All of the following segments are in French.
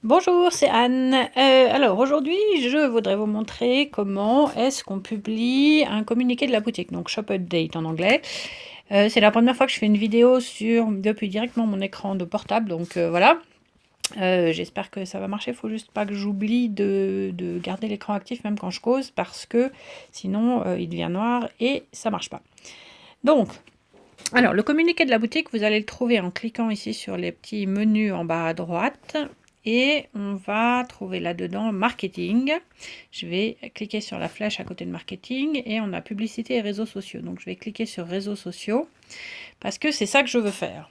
Bonjour, c'est Anne. Alors aujourd'hui, je voudrais vous montrer comment est-ce qu'on publie un communiqué de la boutique, donc Shop Update en anglais. C'est la première fois que je fais une vidéo depuis directement mon écran de portable, donc voilà. J'espère que ça va marcher, il faut juste pas que j'oublie de garder l'écran actif même quand je cause, parce que sinon il devient noir et ça marche pas. Donc, alors le communiqué de la boutique, vous allez le trouver en cliquant ici sur les petits menus en bas à droite. Et on va trouver là-dedans marketing. Je vais cliquer sur la flèche à côté de marketing et on a publicité et réseaux sociaux. Donc je vais cliquer sur réseaux sociaux parce que c'est ça que je veux faire.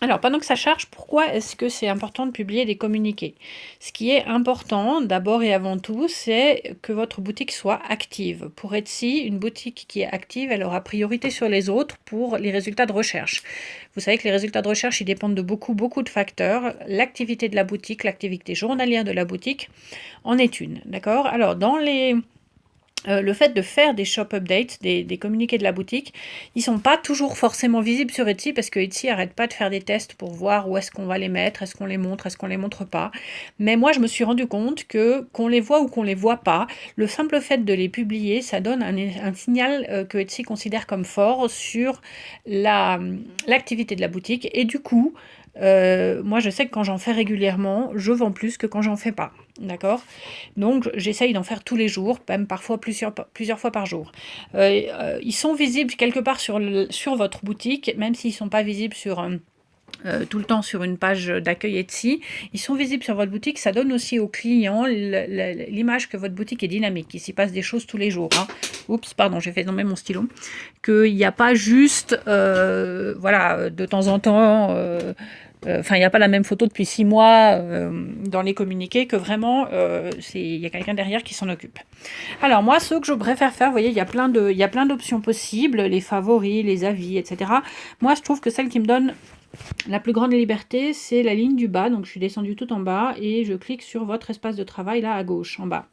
Alors, pendant que ça charge, pourquoi est-ce que c'est important de publier des communiqués? Ce qui est important, d'abord et avant tout, c'est que votre boutique soit active. Pour Etsy, une boutique qui est active, elle aura priorité sur les autres pour les résultats de recherche. Vous savez que les résultats de recherche, ils dépendent de beaucoup de facteurs. L'activité de la boutique, l'activité journalière de la boutique en est une. D'accord? Alors, le fait de faire des shop updates, des communiqués de la boutique, ils ne sont pas toujours forcément visibles sur Etsy parce que Etsy n'arrête pas de faire des tests pour voir où est-ce qu'on va les mettre, est-ce qu'on les montre, est-ce qu'on les montre pas. Mais moi, je me suis rendu compte que qu'on les voit ou qu'on les voit pas, le simple fait de les publier, ça donne un signal que Etsy considère comme fort sur l'activité de la boutique. Et du coup, moi, je sais que quand j'en fais régulièrement, je vends plus que quand j'en fais pas. D'accord? Donc, j'essaye d'en faire tous les jours, même parfois plusieurs fois par jour. Ils sont visibles quelque part sur votre boutique, même s'ils ne sont pas visibles tout le temps sur une page d'accueil Etsy. Ils sont visibles sur votre boutique. Ça donne aussi aux clients l'image que votre boutique est dynamique, qu'il s'y passe des choses tous les jours. Hein. Oups, pardon, j'ai fait tomber mon stylo. Qu'il n'y a pas juste, voilà, de temps en temps... il n'y a pas la même photo depuis 6 mois dans les communiqués, que vraiment, il y a quelqu'un derrière qui s'en occupe. Alors moi, ce que je préfère faire, vous voyez, il y a plein d'options possibles, les favoris, les avis, etc. Moi, je trouve que celle qui me donne la plus grande liberté, c'est la ligne du bas. Donc, je suis descendue tout en bas et je clique sur votre espace de travail, là, à gauche, en bas.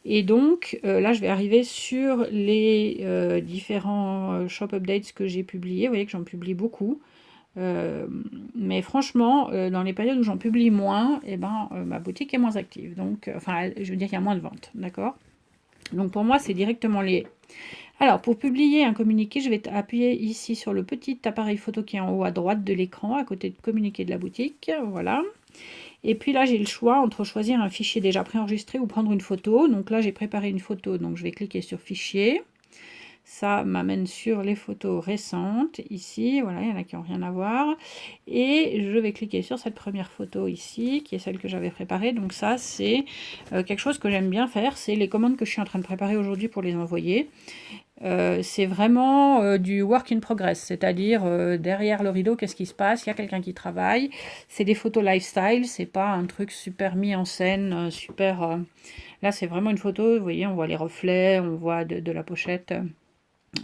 Et donc, là, je vais arriver sur les différents shop updates que j'ai publiés. Vous voyez que j'en publie beaucoup. Mais franchement, dans les périodes où j'en publie moins, ma boutique est moins active. Donc, je veux dire qu'il y a moins de ventes, d'accord? Donc pour moi, c'est directement lié. Alors, pour publier un communiqué, je vais appuyer ici sur le petit appareil photo qui est en haut à droite de l'écran, à côté de communiqué de la boutique. Voilà. Et puis là, j'ai le choix entre choisir un fichier déjà préenregistré ou prendre une photo. Donc là, j'ai préparé une photo, donc je vais cliquer sur fichier. Ça m'amène sur les photos récentes, ici, voilà, il y en a qui n'ont rien à voir. Et je vais cliquer sur cette première photo ici, qui est celle que j'avais préparée. Donc ça, c'est quelque chose que j'aime bien faire, c'est les commandes que je suis en train de préparer aujourd'hui pour les envoyer. C'est vraiment du work in progress, c'est-à-dire derrière le rideau, qu'est-ce qui se passe? Il y a quelqu'un qui travaille. C'est des photos lifestyle, c'est pas un truc super mis en scène, super... Là, c'est vraiment une photo, vous voyez, on voit les reflets, on voit de la pochette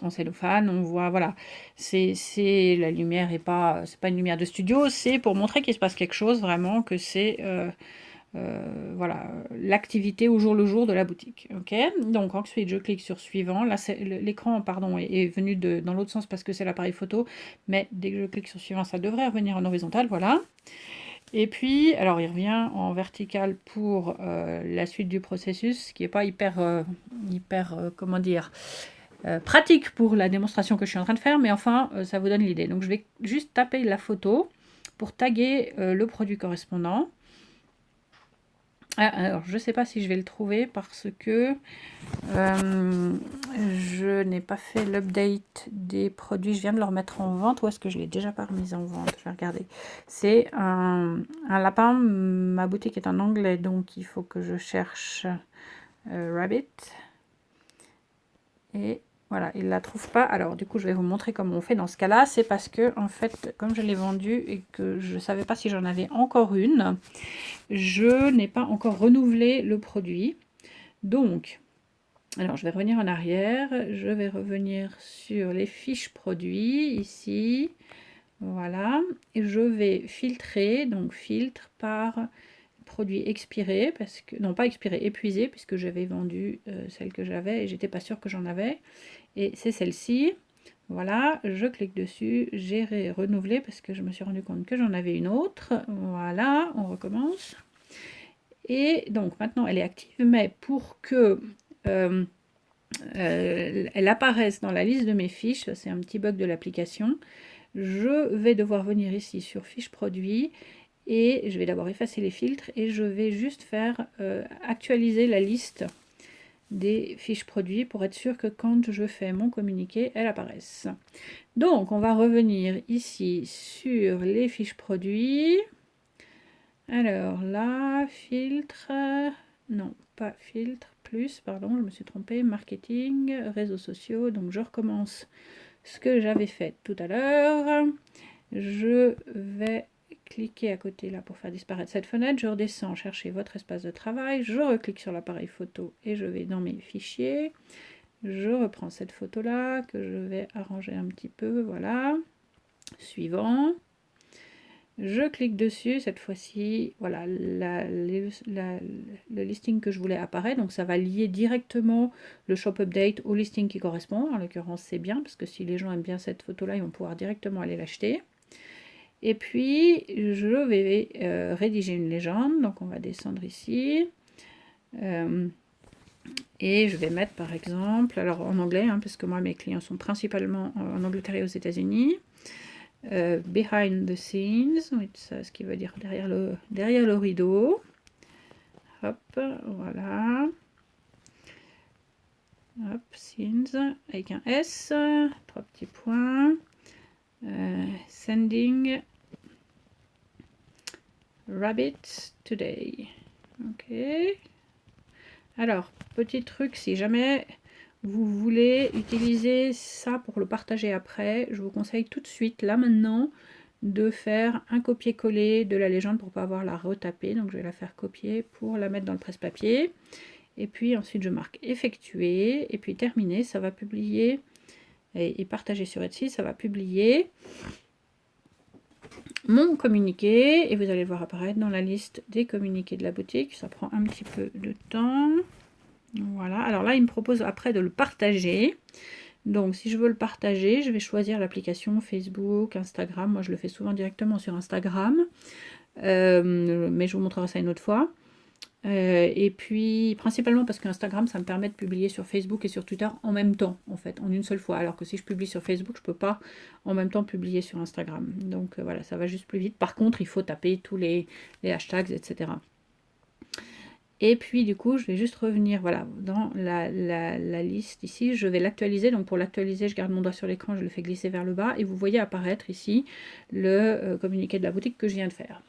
en cellophane, on voit, voilà, la lumière c'est pas une lumière de studio, c'est pour montrer qu'il se passe quelque chose, vraiment, que c'est, voilà, l'activité au jour le jour de la boutique, ok? Donc ensuite, je clique sur suivant, là, l'écran, pardon, est venu dans l'autre sens parce que c'est l'appareil photo, mais dès que je clique sur suivant, ça devrait revenir en horizontal, voilà. Et puis, alors il revient en vertical pour la suite du processus, qui n'est pas comment dire, pratique pour la démonstration que je suis en train de faire, mais enfin, ça vous donne l'idée. Donc, je vais juste taper la photo pour taguer le produit correspondant. Alors, je ne sais pas si je vais le trouver parce que je n'ai pas fait l'update des produits. Je viens de le remettre en vente. Ou est-ce que je l'ai déjà pas remis en vente? Je vais regarder. C'est un lapin. Ma boutique est en anglais, donc il faut que je cherche Rabbit. Et voilà, il ne la trouve pas. Alors, du coup, je vais vous montrer comment on fait dans ce cas-là. C'est parce que, en fait, comme je l'ai vendue et que je ne savais pas si j'en avais encore une, je n'ai pas encore renouvelé le produit. Donc, alors, je vais revenir en arrière. Je vais revenir sur les fiches produits, ici. Voilà. Et je vais filtrer, donc filtre par produit expiré, parce que, non pas expiré, épuisé, puisque j'avais vendu celle que j'avais et j'étais pas sûre que j'en avais. Et c'est celle-ci. Voilà, je clique dessus, gérer, renouveler, parce que je me suis rendu compte que j'en avais une autre. Voilà, on recommence. Et donc maintenant elle est active, mais pour que elle apparaisse dans la liste de mes fiches, c'est un petit bug de l'application, je vais devoir venir ici sur fiches produits et je vais d'abord effacer les filtres et je vais juste faire actualiser la liste des fiches produits pour être sûr que quand je fais mon communiqué, elle apparaisse. Donc on va revenir ici sur les fiches produits. Alors là, filtre, non pas filtre, plus, pardon, je me suis trompée, marketing, réseaux sociaux, donc je recommence ce que j'avais fait tout à l'heure. Je vais cliquer à côté là pour faire disparaître cette fenêtre, je redescends chercher votre espace de travail, je reclique sur l'appareil photo et je vais dans mes fichiers, je reprends cette photo là que je vais arranger un petit peu, voilà, suivant, je clique dessus, cette fois-ci, voilà, le listing que je voulais apparaît, donc ça va lier directement le shop update au listing qui correspond, en l'occurrence c'est bien, parce que si les gens aiment bien cette photo là, ils vont pouvoir directement aller l'acheter. Et puis, je vais rédiger une légende. Donc, on va descendre ici. Et je vais mettre, par exemple, alors en anglais, hein, parce que moi, mes clients sont principalement en Angleterre et aux États-Unis. Behind the scenes, ce qui veut dire derrière le rideau. Hop, voilà. Hop, scenes, avec un S, 3 petits points. Sending rabbit today. Ok. Alors, petit truc, si jamais vous voulez utiliser ça pour le partager après, je vous conseille tout de suite, là maintenant, de faire un copier-coller de la légende pour ne pas avoir la retaper. Donc je vais la faire copier pour la mettre dans le presse-papier. Et puis ensuite je marque effectuer. Et puis terminé, ça va publier. Et partager sur Etsy, ça va publier mon communiqué. Et vous allez le voir apparaître dans la liste des communiqués de la boutique. Ça prend un petit peu de temps. Voilà, alors là il me propose après de le partager. Donc si je veux le partager, je vais choisir l'application Facebook, Instagram. Moi je le fais souvent directement sur Instagram, mais je vous montrerai ça une autre fois. Et puis principalement parce qu'Instagram ça me permet de publier sur Facebook et sur Twitter en même temps, en fait, en une seule fois. Alors que si je publie sur Facebook, je peux pas en même temps publier sur Instagram. Donc voilà, ça va juste plus vite. Par contre, il faut taper tous les hashtags, etc. Et puis du coup, je vais juste revenir voilà, dans la liste ici. Je vais l'actualiser. Donc pour l'actualiser, je garde mon doigt sur l'écran, je le fais glisser vers le bas. Et vous voyez apparaître ici le communiqué de la boutique que je viens de faire.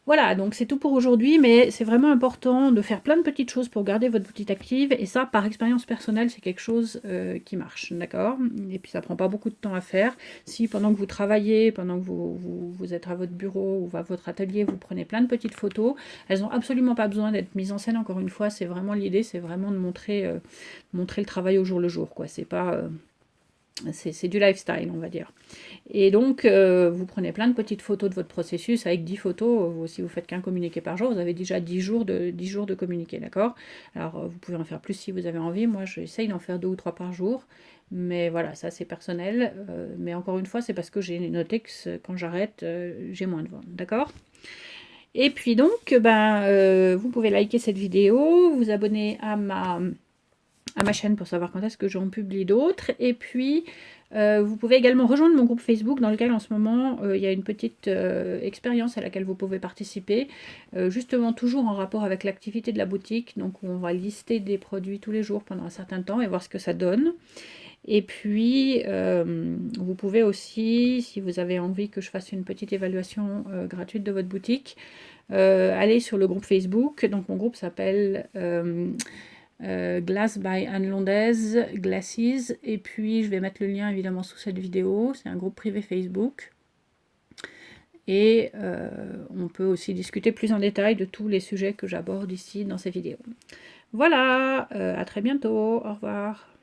Voilà, donc c'est tout pour aujourd'hui, mais c'est vraiment important de faire plein de petites choses pour garder votre boutique active, et ça, par expérience personnelle, c'est quelque chose qui marche, d'accord? Et puis ça prend pas beaucoup de temps à faire. Si pendant que vous travaillez, pendant que vous êtes à votre bureau ou à votre atelier, vous prenez plein de petites photos, elles n'ont absolument pas besoin d'être mises en scène, encore une fois, c'est vraiment l'idée, c'est vraiment de montrer le travail au jour le jour, quoi. C'est pas... c'est du lifestyle, on va dire. Et donc, vous prenez plein de petites photos de votre processus. Avec 10 photos, si vous faites qu'un communiqué par jour, vous avez déjà 10 jours de communiqué, d'accord? Alors, vous pouvez en faire plus si vous avez envie. Moi, j'essaye d'en faire 2 ou 3 par jour. Mais voilà, ça, c'est personnel. Mais encore une fois, c'est parce que j'ai noté que quand j'arrête, j'ai moins de ventes, d'accord? Et puis donc, vous pouvez liker cette vidéo, vous abonner à ma chaîne pour savoir quand est-ce que j'en publie d'autres. Et puis, vous pouvez également rejoindre mon groupe Facebook dans lequel en ce moment, il y a une petite expérience à laquelle vous pouvez participer. Justement, toujours en rapport avec l'activité de la boutique. Donc, on va lister des produits tous les jours pendant un certain temps et voir ce que ça donne. Et puis, vous pouvez aussi, si vous avez envie que je fasse une petite évaluation gratuite de votre boutique, aller sur le groupe Facebook. Donc, mon groupe s'appelle... Glass by Anne Londaise, Glasses, et puis je vais mettre le lien évidemment sous cette vidéo. C'est un groupe privé Facebook et on peut aussi discuter plus en détail de tous les sujets que j'aborde ici dans ces vidéos. Voilà, à très bientôt, au revoir.